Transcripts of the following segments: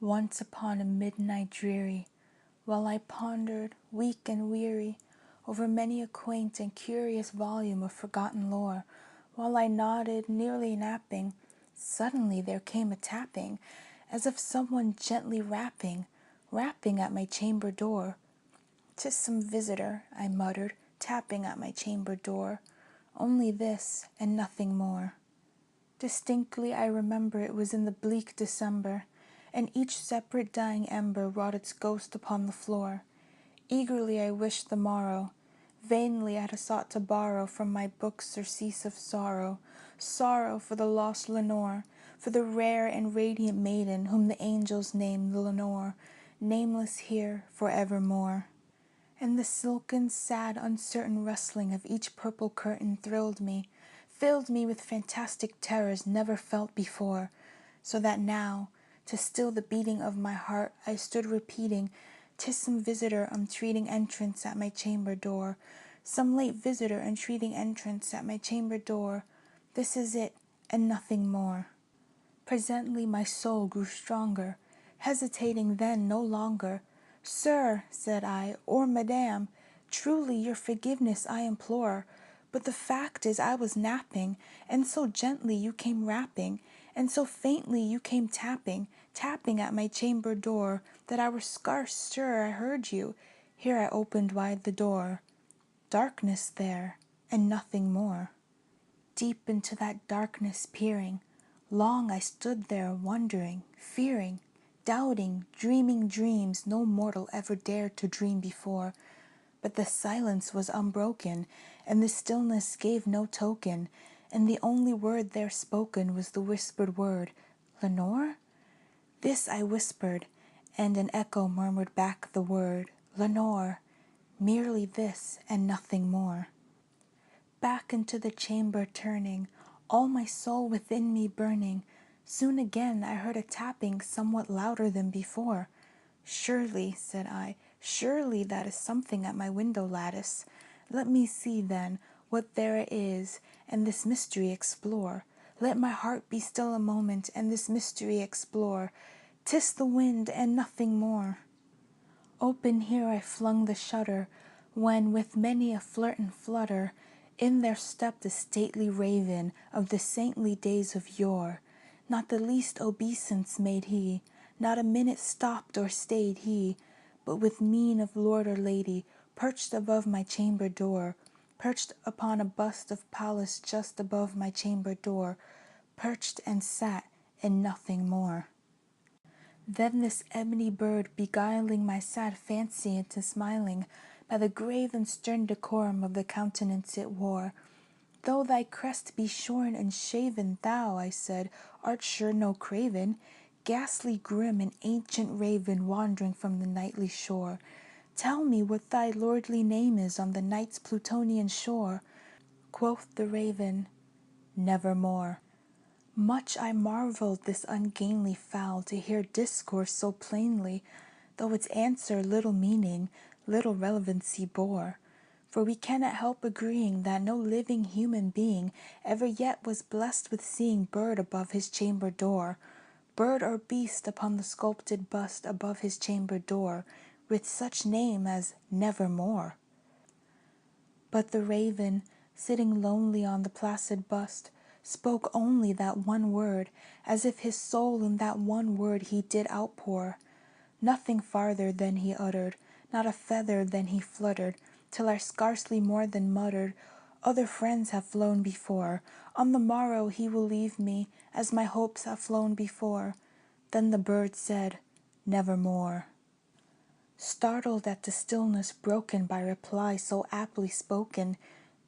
Once upon a midnight dreary, while I pondered, weak and weary, over many a quaint and curious volume of forgotten lore, while I nodded, nearly napping, suddenly there came a tapping, as of someone gently rapping at my chamber door. "'Tis some visitor," I muttered, tapping at my chamber door. Only this, and nothing more. Distinctly I remember it was in the bleak December, and each separate dying ember wrought its ghost upon the floor. Eagerly I wished the morrow. Vainly I had sought to borrow from my books surcease of sorrow, sorrow for the lost Lenore, for the rare and radiant maiden whom the angels name Lenore, nameless here for evermore. And the silken, sad, uncertain rustling of each purple curtain thrilled me, filled me with fantastic terrors never felt before, so that now, to still the beating of my heart, I stood repeating, "'Tis some visitor entreating entrance at my chamber door, some late visitor entreating entrance at my chamber door. This is it, and nothing more." Presently my soul grew stronger, hesitating then no longer. "Sir," said I, "or madam, truly your forgiveness I implore, but the fact is I was napping, and so gently you came rapping, and so faintly you came tapping at my chamber door, that I was scarce sure I heard you." Here I opened wide the door. Darkness there, and nothing more. Deep into that darkness peering, long I stood there wondering, fearing, doubting, dreaming dreams no mortal ever dared to dream before. But the silence was unbroken, and the stillness gave no token, and the only word there spoken was the whispered word, "Lenore?" This I whispered, and an echo murmured back the word, "Lenore," merely this and nothing more. Back into the chamber turning, all my soul within me burning, soon again I heard a tapping somewhat louder than before. "Surely," said I, "surely that is something at my window lattice. Let me see, then, what there is, and this mystery explore. Let my heart be still a moment, and this mystery explore. 'Tis the wind, and nothing more." Open here I flung the shutter, when, with many a flirt and flutter, in there stepped a stately raven of the saintly days of yore. Not the least obeisance made he, not a minute stopped or stayed he, but with mien of lord or lady, perched above my chamber door, perched upon a bust of Pallas just above my chamber door, perched and sat, and nothing more. Then this ebony bird, beguiling my sad fancy into smiling, by the grave and stern decorum of the countenance it wore, "Though thy crest be shorn and shaven, thou," I said, "art sure no craven, ghastly grim and ancient raven wandering from the nightly shore. Tell me what thy lordly name is on the night's Plutonian shore." Quoth the raven, "Nevermore." Much I marvelled this ungainly fowl to hear discourse so plainly, though its answer little meaning, little relevancy bore. For we cannot help agreeing that no living human being ever yet was blessed with seeing bird above his chamber door, bird or beast upon the sculpted bust above his chamber door, with such name as Nevermore. But the raven, sitting lonely on the placid bust, spoke only that one word, as if his soul in that one word he did outpour. Nothing farther than he uttered, not a feather than he fluttered, till I scarcely more than muttered, "Other friends have flown before. On the morrow he will leave me, as my hopes have flown before." Then the bird said, "Nevermore." Startled at the stillness broken by reply so aptly spoken,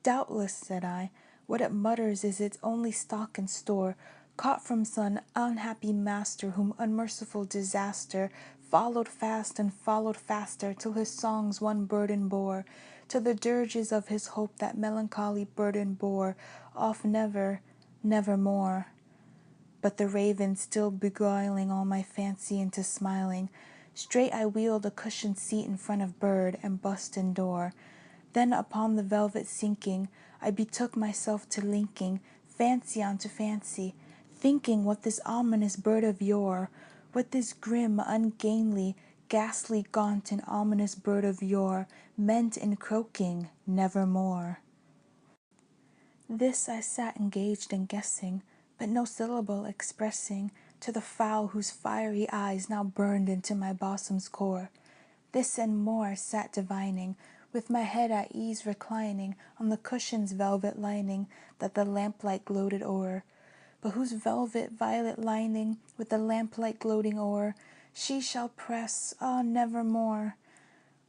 "Doubtless," said I, "what it mutters is its only stock and store, caught from some unhappy master whom unmerciful disaster followed fast and followed faster, till his songs one burden bore, till the dirges of his hope that melancholy burden bore off nevermore." But the raven still beguiling all my fancy into smiling, straight I wheeled a cushioned seat in front of bird and bust and door. Then upon the velvet sinking, I betook myself to linking fancy unto fancy, thinking what this ominous bird of yore What this grim, ungainly, ghastly, gaunt, and ominous bird of yore meant in croaking nevermore. This I sat engaged in guessing, but no syllable expressing to the fowl whose fiery eyes now burned into my bosom's core. This and more I sat divining, with my head at ease reclining on the cushion's velvet lining that the lamplight gloated o'er, but whose velvet violet lining with the lamplight gloating o'er she shall press, ah, nevermore.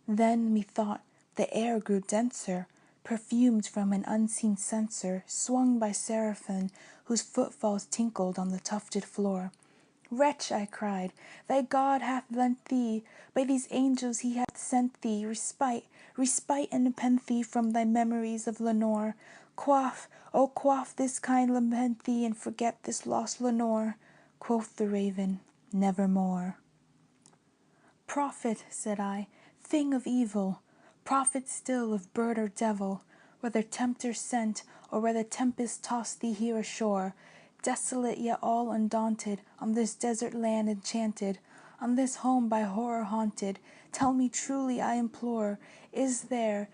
Then, methought, the air grew denser, perfumed from an unseen censer, swung by seraphim, whose footfalls tinkled on the tufted floor. Wretch, I cried, thy God hath lent thee, by these angels he hath sent thee, respite and nepenthe thee from thy memories of Lenore. Quaff, oh quaff this kind lament thee, and forget this lost Lenore. Quoth the raven, nevermore. Prophet, said I, thing of evil, prophet still of bird or devil, whether tempter sent, or whether tempest tossed thee here ashore, desolate yet all undaunted, on this desert land enchanted, on this home by horror haunted, tell me truly, I implore, is there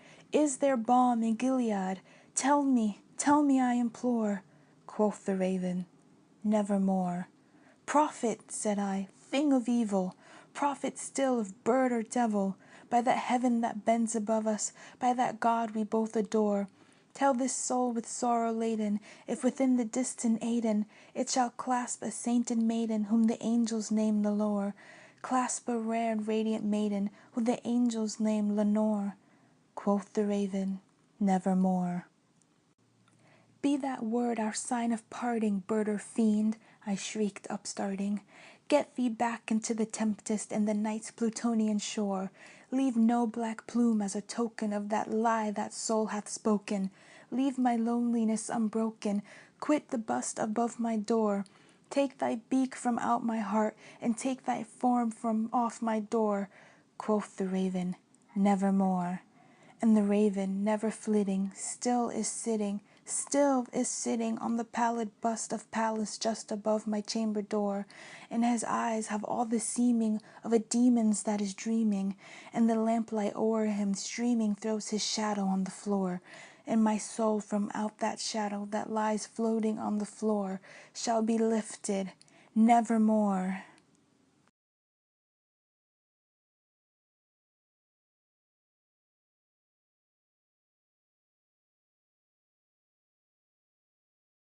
balm in Gilead? Tell me, I implore. Quoth the raven, nevermore. Prophet, said I, thing of evil, prophet still of bird or devil, by that heaven that bends above us, by that God we both adore, tell this soul with sorrow laden, if within the distant Aidenn it shall clasp a sainted maiden whom the angels name Lenore, clasp a rare and radiant maiden whom the angels name Lenore. Quoth the raven, nevermore. Be that word our sign of parting, bird or fiend, I shrieked, upstarting. Get thee back into the tempest and the night's Plutonian shore. Leave no black plume as a token of that lie that soul hath spoken. Leave my loneliness unbroken. Quit the bust above my door. Take thy beak from out my heart, and take thy form from off my door. Quoth the raven, nevermore. And the raven, never flitting, still is sitting on the pallid bust of Pallas just above my chamber door, and his eyes have all the seeming of a demon's that is dreaming, and the lamplight o'er him streaming throws his shadow on the floor, and my soul from out that shadow that lies floating on the floor shall be lifted nevermore.